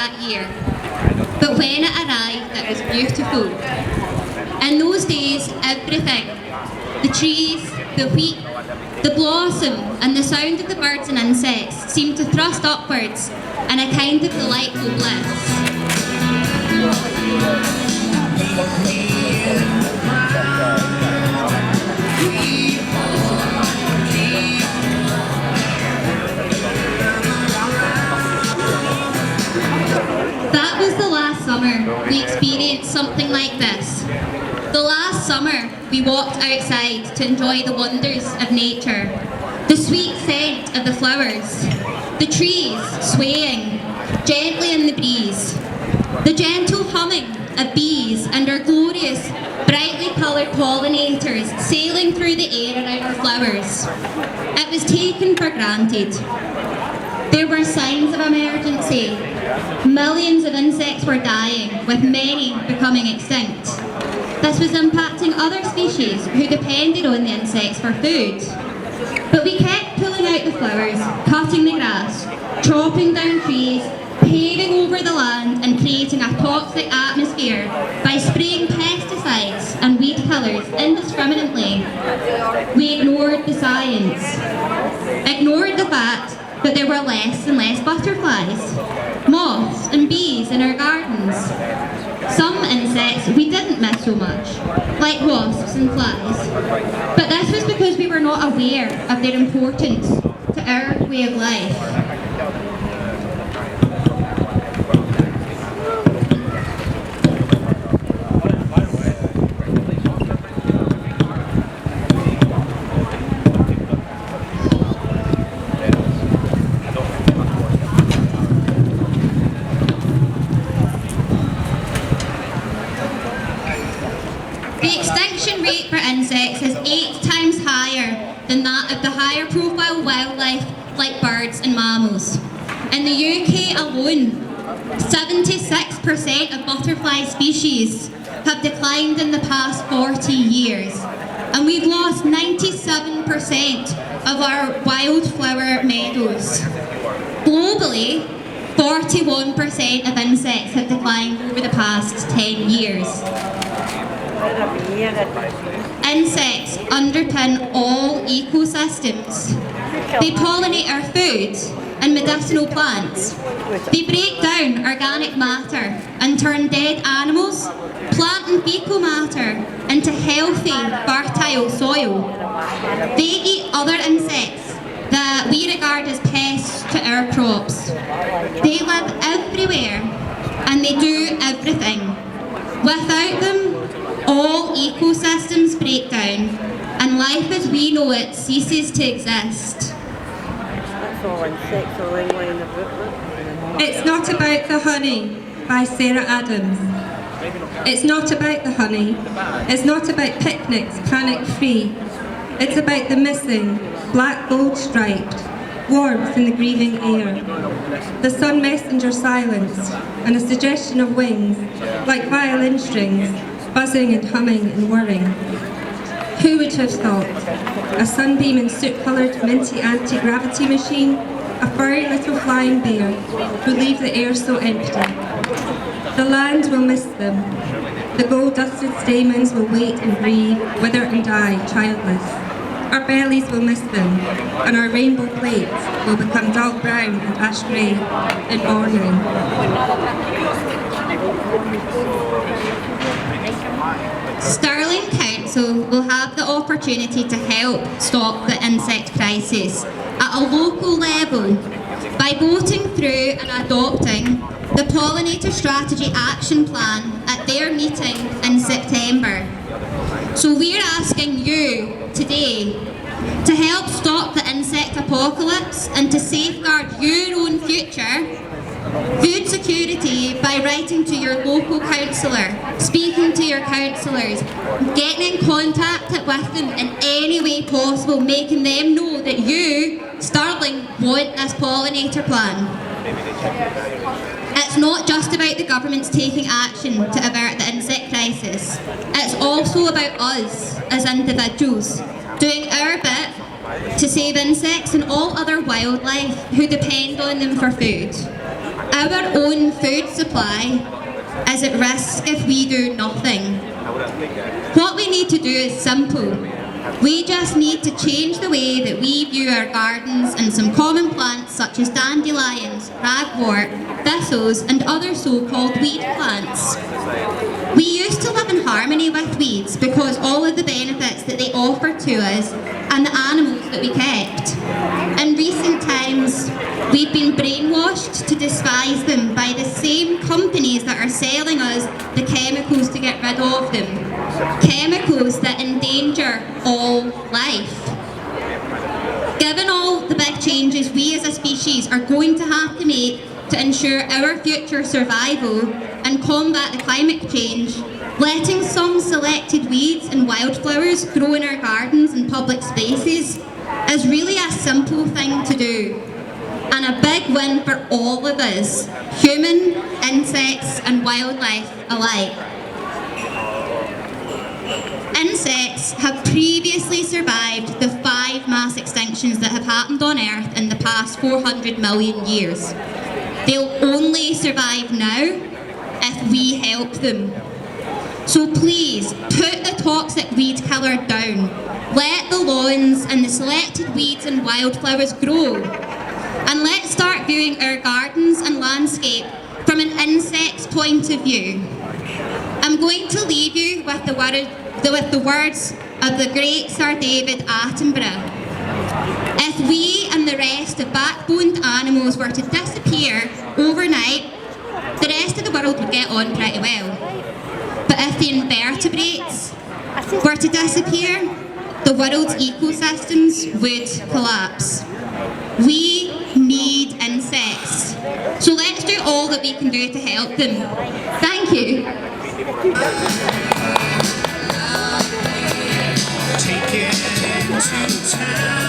that year. But when it arrived, it was beautiful. In those days, everything, the trees, the wheat, the blossom, and the sound of the birds and insects seemed to thrust upwards in a kind of delightful bliss. That was the last summer we experienced something like this. The last summer we walked outside to enjoy the wonders of nature, the sweet scent of the flowers, the trees swaying gently in the breeze, the gentle humming of bees and our glorious, brightly coloured pollinators sailing through the air around our flowers. It was taken for granted. There were signs of emergency. Millions of insects were dying, with many becoming extinct. This was impacting other species who depended on the insects for food. But we kept pulling out the flowers, cutting the grass, chopping down trees, paving over the land and creating a toxic atmosphere by spraying pesticides and weed killers indiscriminately. We ignored the science, ignored the fact that there were less and less butterflies, moths and bees in our gardens. Some insects we didn't miss so much, like wasps and flies. But this was because we were not aware of their importance to our way of life. The extinction rate for insects is 8 times higher than that of the higher profile wildlife like birds and mammals. In the UK alone, 76% of butterfly species have declined in the past 40 years, and we've lost 97% of our wildflower meadows. Globally, 41% of insects have declined over the past 10 years. Insects underpin all ecosystems. They pollinate our food and medicinal plants. They break down organic matter and turn dead animals, plant and fecal matter into healthy, fertile soil. They eat other insects that we regard as pests to our crops. They live everywhere and they do everything. Without them, all ecosystems break down, and life as we know it ceases to exist. It's not about the honey by Sarah Adams. It's not about the honey. It's not about picnics panic-free. It's about the missing, black gold striped, warmth in the grieving air. The sun messenger silence, and a suggestion of wings, like violin strings, buzzing and humming and whirring. Who would have thought? A sunbeam and soot-coloured minty anti-gravity machine, a furry little flying bear who leave the air so empty. The land will miss them. The gold-dusted stamens will wait and breathe, wither and die, childless. Our bellies will miss them, and our rainbow plates will become dull brown and ash grey in morning. Stirling Council will have the opportunity to help stop the insect crisis at a local level by voting through and adopting the Pollinator Strategy Action Plan at their meeting in September. So we're asking you today to help stop the insect apocalypse and to safeguard your own future, food security, by writing to your local councillor, speaking to your councillors, getting in contact with them in any way possible, making them know that you, Stirling, want this pollinator plan. It's not just about the governments taking action to avert the insect crisis. It's also about us as individuals doing our bit to save insects and all other wildlife who depend on them for food. Our own food supply is at risk if we do nothing. What we need to do is simple. We just need to change the way that we view our gardens and some common plants such as dandelions, ragwort, thistles and other so-called weed plants. We used to live in harmony with weeds because all of the benefits that they offer to us and the animals that we kept. In recent times, we've been brainwashed to despise them by the same companies that are selling us the chemicals to get rid of them. Chemicals that endanger all life. Given all the big changes we as a species are going to have to make to ensure our future survival and combat the climate change, letting some selected weeds and wildflowers grow in our gardens and public spaces is really a simple thing to do, and a big win for all of us, human, insects and wildlife alike. Insects have previously survived the 5 mass extinctions that have happened on Earth in the past 400 million years. They'll only survive now if we help them. So please, put the toxic weed killer down. Let the lawns and the selected weeds and wildflowers grow. And let's start viewing our gardens and landscape from an insect's point of view. I'm going to leave you with the words of the great Sir David Attenborough. If we and the rest of backboned animals were to disappear overnight, the rest of the world would get on pretty well. But if the invertebrates were to disappear, the world's ecosystems would collapse. We need insects. So let's do all that we can do to help them. Thank you. Take it to town.